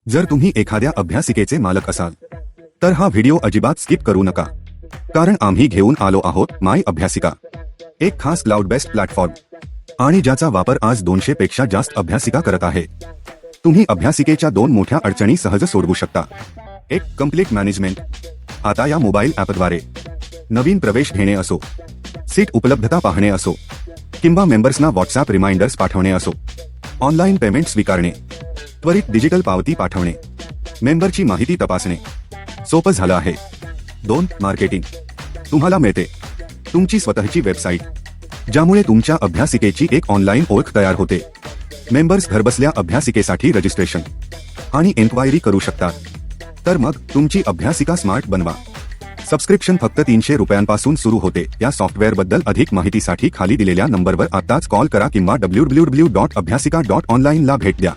जर तुम्ही एखाद्या अभ्यासिकेचे मालक असाल तर हा व्हिडिओ अजिबात स्किप करू नका, कारण आम्ही घेऊन आलो आहोत माय अभ्यासिका, एक खास क्लाउड बेस्ड प्लॅटफॉर्म आणि ज्याचा वापर आज 200 पेक्षा जास्त अभ्यासिका करत आहे। तुम्ही अभ्यासिकेच्या 2 मोठ्या अडचणी सहज सोडवू शकता। एक, कंप्लीट मॅनेजमेंट। आता या मोबाईल ॲपद्वारे नवीन प्रवेश घेणे असो, सीट उपलब्धता पाहणे असो, किंवा मेंबर्सना व्हॉट्सॲप रिमाइंडर्स पाठवणे असो, ऑनलाईन पेमेंट स्वीकारणे, त्वरित डिजिटल पावती पाठवणे, मेंबरची माहिती तपासणे सोपं झालं आहे। 2, मार्केटिंग। तुम्हाला मिळते तुमची स्वतःची वेबसाईट, ज्यामुळे तुमच्या अभ्यासिकेची एक ऑनलाईन ओळख तयार होते। मेंबर्स घरबसल्या अभ्यासिकेसाठी रजिस्ट्रेशन आणि एन्क्वायरी करू शकतात। तर मग तुमची अभ्यासिका स्मार्ट बनवा। सबस्क्रिप्शन फक्त 300 रुपयांपासून सुरू होते। या सॉफ्टवेअरबद्दल अधिक माहितीसाठी खाली दिलेल्या नंबरवर आताच कॉल करा किंवा www.abhyasika.online ला भेट द्या।